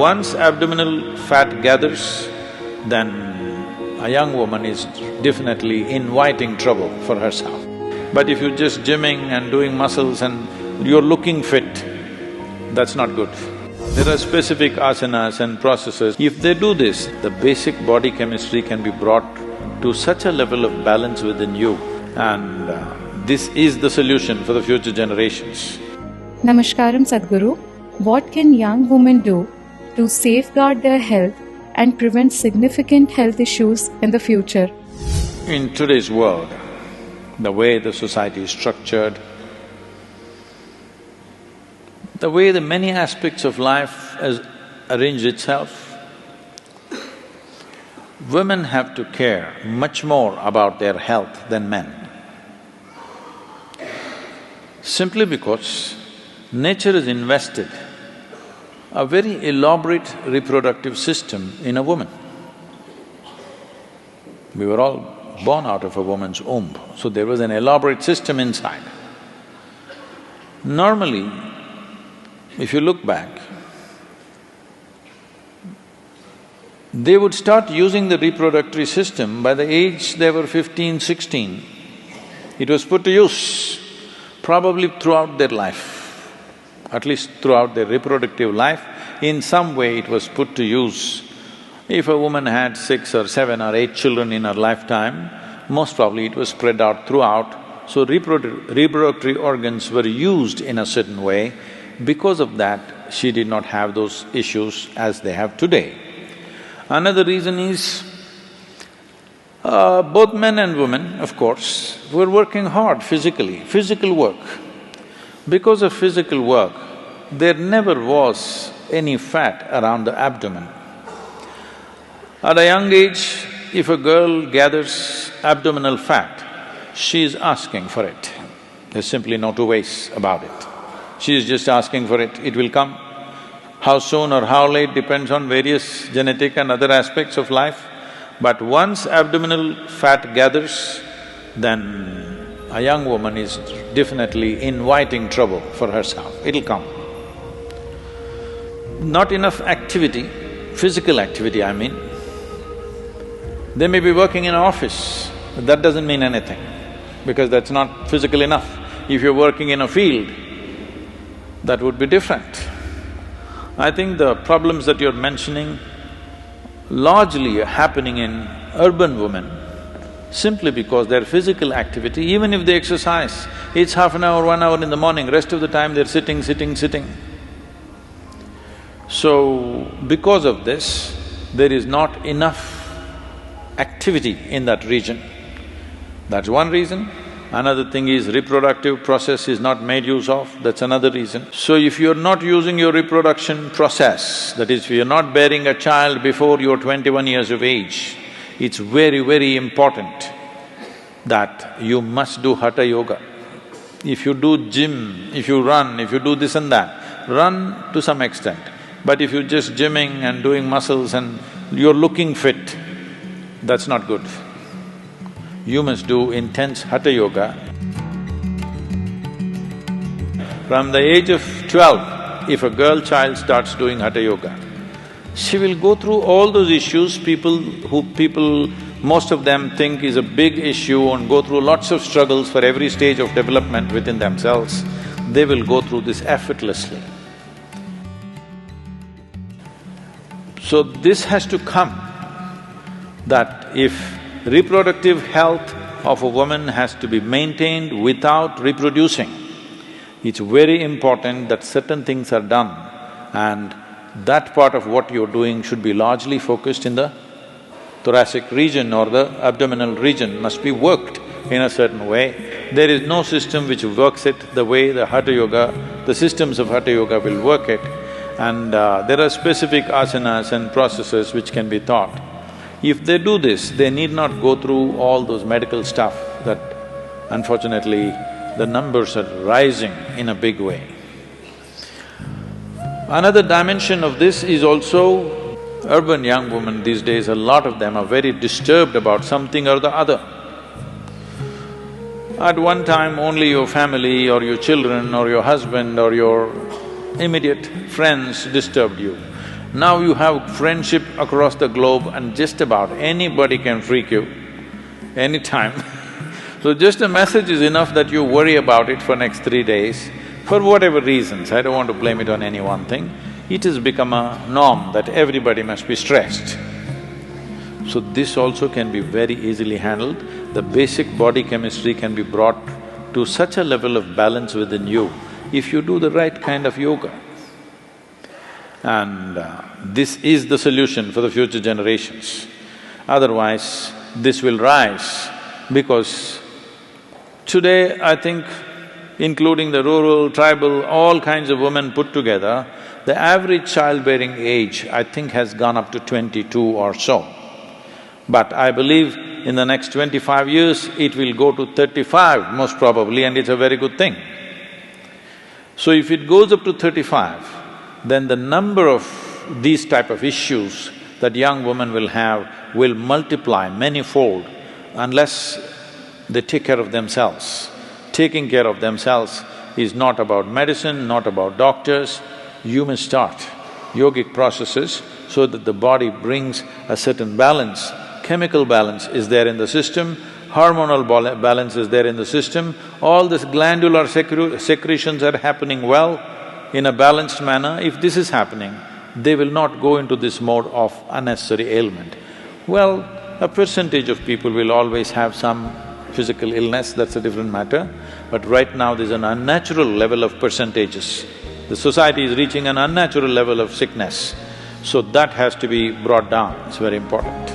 once abdominal fat gathers, then a young woman is definitely inviting trouble for herself. But if you're just gymming and doing muscles and you're looking fit, that's not good. There are specific asanas and processes. If they do this, the basic body chemistry can be brought to such a level of balance within you, and this is the solution for the future generations. Namaskaram Sadhguru. What can young women do to safeguard their health and prevent significant health issues in the future? In today's world, the way the society is structured, the way the many aspects of life has arranged itself, women have to care much more about their health than men. Simply because nature has invested a very elaborate reproductive system in a woman. We were all born out of a woman's womb, so there was an elaborate system inside. Normally, if you look back, they would start using the reproductive system by the age they were 15, 16. It was put to use probably throughout their life. At least throughout their reproductive life, in some way it was put to use. If a woman had 6 or 7 or 8 children in her lifetime, most probably it was spread out throughout, so reproductive organs were used in a certain way. Because of that, she did not have those issues as they have today. Another reason is, both men and women, of course, were working hard physically, physical work. Because of physical work, there never was any fat around the abdomen. At a young age, if a girl gathers abdominal fat, she is asking for it. There's simply no two ways about it. She is just asking for it, it will come. How soon or how late depends on various genetic and other aspects of life. But once abdominal fat gathers, then a young woman is definitely inviting trouble for herself, it'll come. Not enough activity, physical activity I mean. They may be working in an office, but that doesn't mean anything, because that's not physical enough. If you're working in a field, that would be different. I think the problems that you're mentioning largely are happening in urban women, simply because their physical activity, even if they exercise, it's half an hour, 1 hour in the morning, rest of the time they're sitting. So, because of this, there is not enough activity in that region. That's one reason. Another thing is reproductive process is not made use of, that's another reason. So if you're not using your reproduction process, that is, if you're not bearing a child before you're 21 years of age, it's very, very important that you must do Hatha Yoga. If you do gym, if you run, if you do this and that, run to some extent. But if you're just gymming and doing muscles and you're looking fit, that's not good. You must do intense Hatha Yoga. From the age of 12, if a girl child starts doing Hatha Yoga, she will go through all those issues most of them think is a big issue and go through lots of struggles for every stage of development within themselves. They will go through this effortlessly. So this has to come, that if reproductive health of a woman has to be maintained without reproducing, it's very important that certain things are done, and that part of what you're doing should be largely focused in the thoracic region or the abdominal region, must be worked in a certain way. There is no system which works it the way the Hatha Yoga, the systems of Hatha Yoga will work it, and there are specific asanas and processes which can be taught. If they do this, they need not go through all those medical stuff that unfortunately the numbers are rising in a big way. Another dimension of this is also urban young women these days, a lot of them are very disturbed about something or the other. At one time, only your family or your children or your husband or your immediate friends disturbed you. Now you have friendship across the globe and just about anybody can freak you anytime. So just a message is enough that you worry about it for next 3 days, for whatever reasons. I don't want to blame it on any one thing. It has become a norm that everybody must be stressed. So this also can be very easily handled. The basic body chemistry can be brought to such a level of balance within you if you do the right kind of yoga. And this is the solution for the future generations. Otherwise, this will rise because today, I think, including the rural, tribal, all kinds of women put together, the average childbearing age, I think, has gone up to 22 or so. But I believe in the next 25 years, it will go to 35 most probably, and it's a very good thing. So if it goes up to 35, then the number of these type of issues that young women will have will multiply manyfold unless they take care of themselves. Taking care of themselves is not about medicine, not about doctors. You must start yogic processes so that the body brings a certain balance. Chemical balance is there in the system, hormonal balance is there in the system, all this glandular secretions are happening well in a balanced manner. If this is happening, they will not go into this mode of unnecessary ailment. Well, a percentage of people will always have some physical illness, that's a different matter, but right now there's an unnatural level of percentages. The society is reaching an unnatural level of sickness, so that has to be brought down, it's very important.